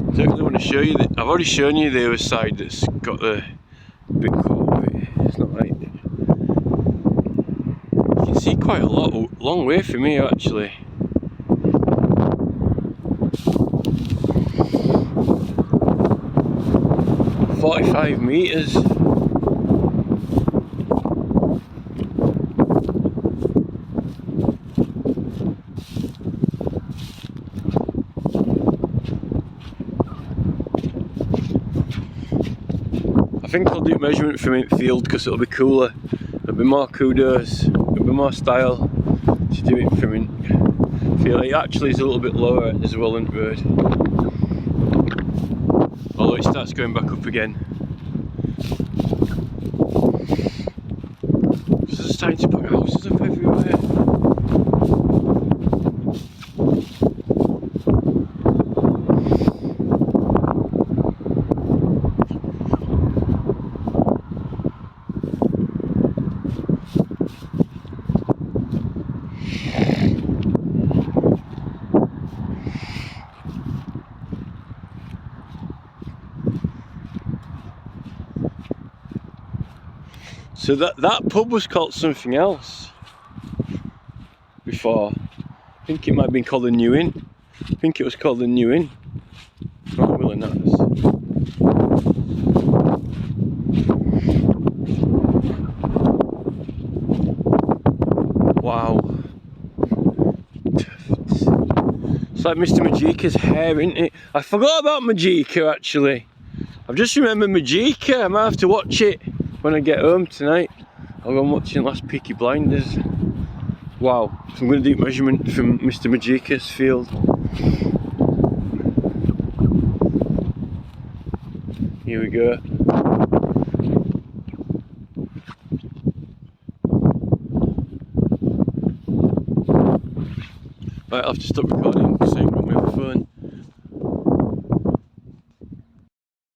I don't really want to show you that. I've already shown you the other side that's got the big cut of it. It's not right. You can see quite a long way from here actually. "45 metres. I think I'll do measurement from infield because it'll be cooler. There'll be more kudos, there'll be more style to do it from infield. It actually is a little bit lower as the Welland Road, although it starts going back up again. So there's starting to put houses up everywhere. So that pub was called something else before. I think it might have been called the New Inn. I think it was called the New Inn. Not really nice. Wow. It's like Mr. Majika's hair, isn't it? I forgot about Majika actually. I've just remembered Majika. I might have to watch it when I get home tonight. I'll go and watching Last Peaky Blinders. Wow, so I'm going to do measurement from Mr. Majika's field. Here we go. Right, I'll have to stop recording because I'm on my phone.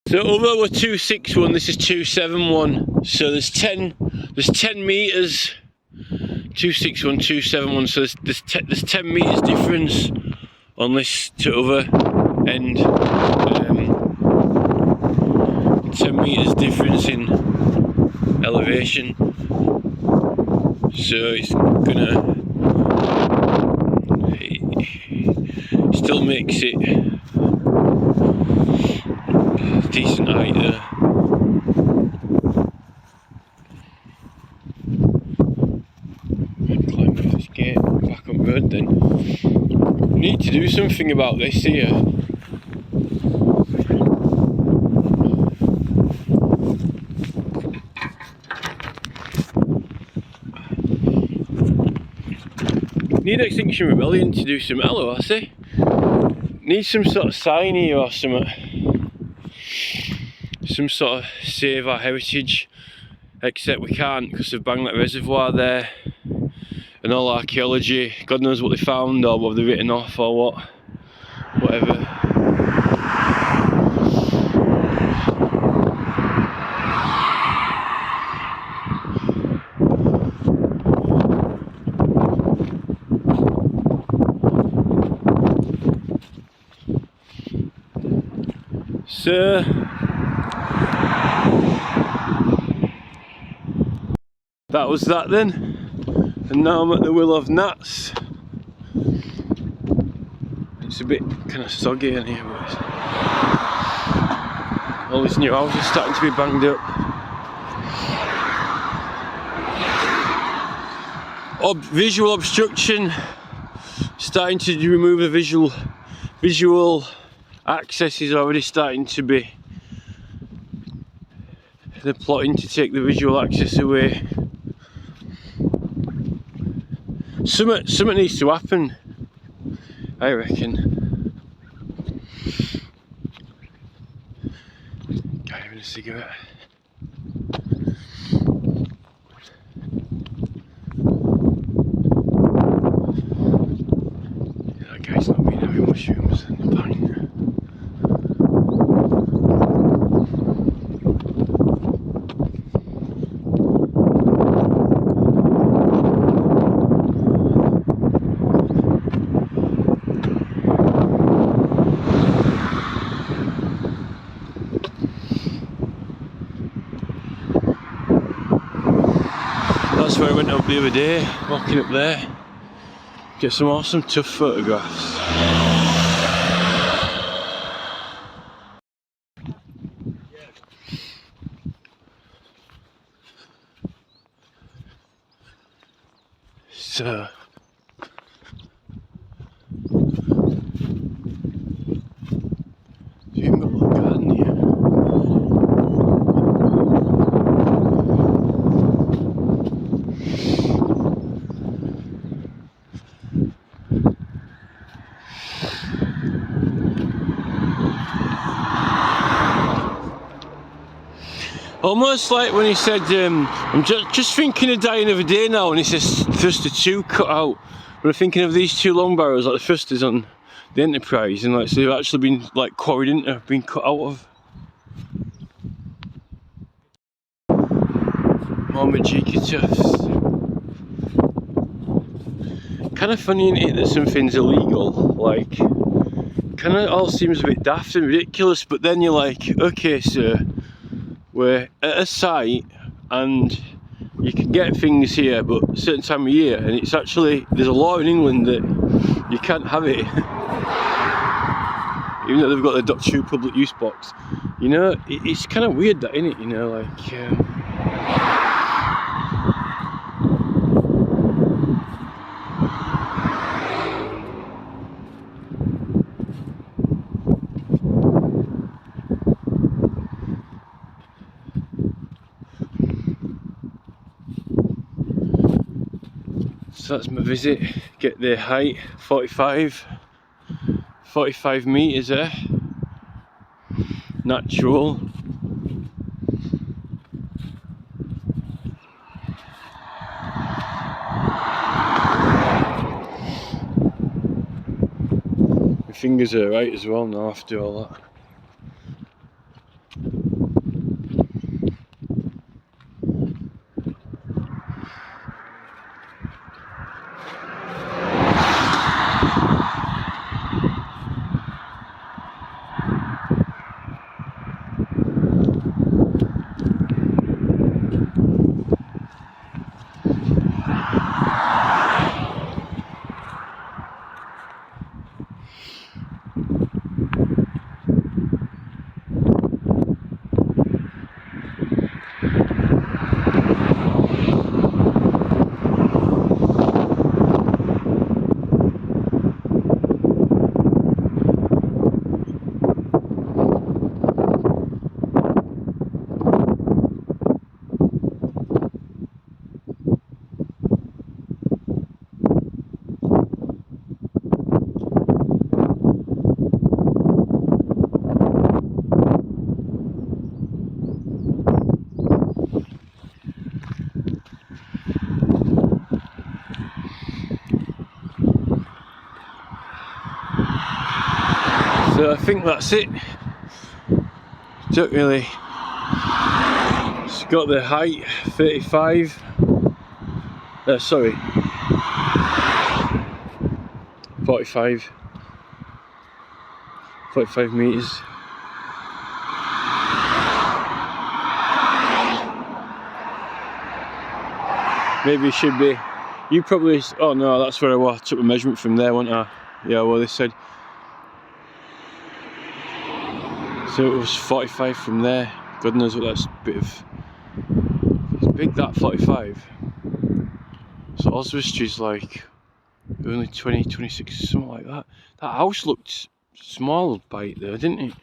So although we're 261, this is 271. So there's 10 metres. 261, 271. So there's 10 metres difference on this to other end. 10 metres difference in elevation. So it's gonna. It still makes it decent height there. Climb off this gate, back front road then. We need to do something about this here. Need Extinction Rebellion to do some hello, I say. Need some sort of sign here or something. Some sort of save our heritage. Except we can't because they've banged that reservoir there. And all archaeology, God knows what they found or what they've written off or what. Whatever. So that was that then. And now I'm at the Will of Gnats. It's a bit kind of soggy in here, but all these new houses starting to be banged up. Visual obstruction, starting to remove the visual access is already starting to be. They're plotting to take the visual access away. Something needs to happen, I reckon. Guy having a cigarette. That guy's not been having mushrooms and a pint. That's where I went up the other day, walking up there. Get some awesome tough photographs. So you even got a little garden here. Almost like when he said, I'm just thinking of dying of a day now, and he says Thruster 2 cut out. But I'm thinking of these two long barrows, like the Thrusters on the Enterprise, and like so they've actually been like quarried into, been cut out of. More Majika tufts. Kind of funny isn't it that something's illegal, like kind of all seems a bit daft and ridiculous, but then you're like, okay sir, we're at a site and you can get things here but a certain time of year, and it's actually, there's a law in England that you can't have it even though they've got the Doctor Who public use box. You know, it's kind of weird that, isn't it, you know, like so that's my visit. Get the height, 45 metres there. Natural. My fingers are right as well now after all that. I think that's it. Don't really. It's got the height 35. Sorry, 45 meters. Maybe it should be. You probably. Oh no, that's where I was. I took a measurement from there, wasn't I? Yeah, well, they said. So it was 45 from there. God knows what that's a bit of. It's big, that 45. So Oswestry's like only 20, 26, something like that. That house looked small by it there, didn't it?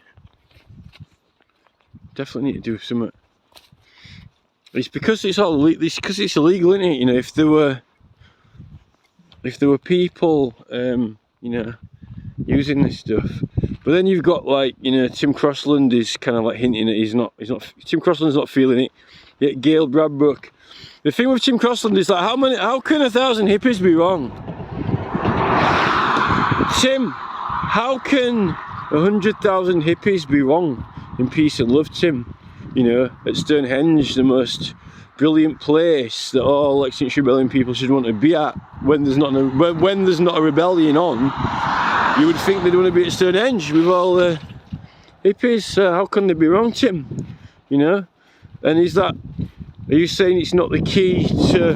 Definitely need to do something. It's because it's all because it's illegal, isn't it? You know, if there were people, you know, using this stuff. But then you've got, like, you know, Tim Crossland is kind of like hinting that he's not. Tim Crossland's not feeling it. Yet Gail Bradbrook. The thing with Tim Crossland is like, how can 1,000 hippies be wrong? Tim, how can 100,000 hippies be wrong in peace and love, Tim? You know, at Stonehenge, the most brilliant place that all Extinction Rebellion people should want to be at. When there's not a rebellion on, you would think they'd want to be at Stonehenge with all the hippies. How can they be wrong, Tim? You know, and are you saying it's not the key to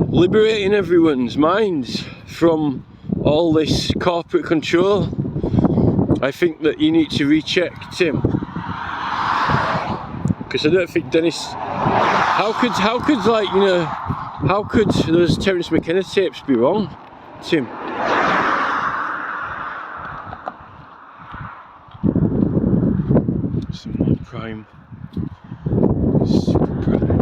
liberating everyone's minds from all this corporate control? I think that you need to recheck, Tim, because I don't think Dennis. How could like, you know, how could those Terence McKenna tapes be wrong, Tim? Some more prime. Super prime.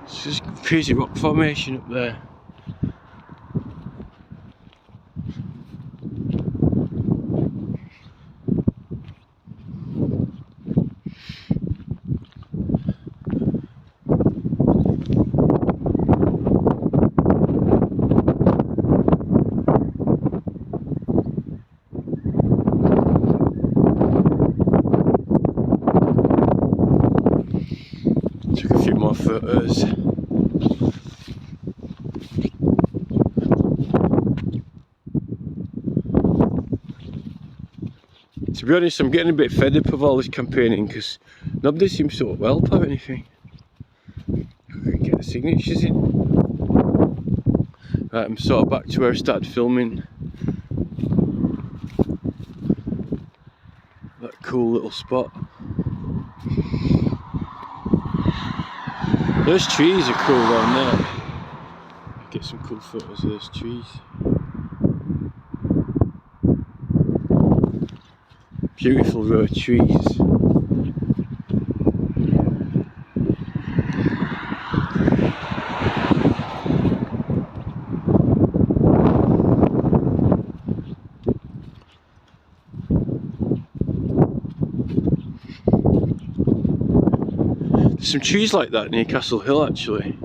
It's just crazy rock formation up there. Took a few more photos. To be honest, I'm getting a bit fed up of all this campaigning because nobody seems to help or anything. I can get the signatures in. Right, I'm sort of back to where I started filming. That cool little spot. Those trees are cool down there. Get some cool photos of those trees. Beautiful row of trees. There's some trees like that near Castle Hill, actually.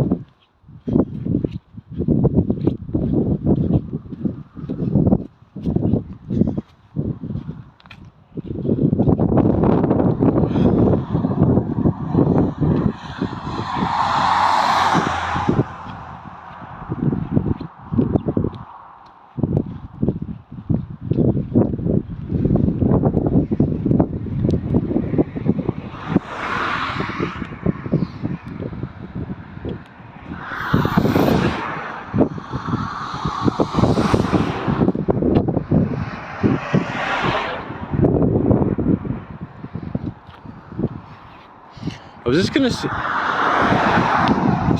I was just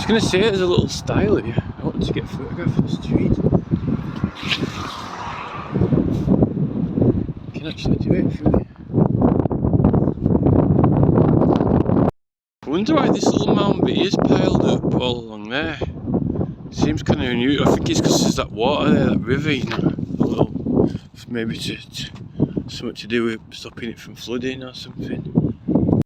gonna say there's a little style here. I wanted to get a photograph of the street. You can actually do it if you want. I wonder why this little mound bit is piled up all along there. It seems kind of unusual. I think it's because there's that water there, that river, you know. A little, maybe something to do with stopping it from flooding or something.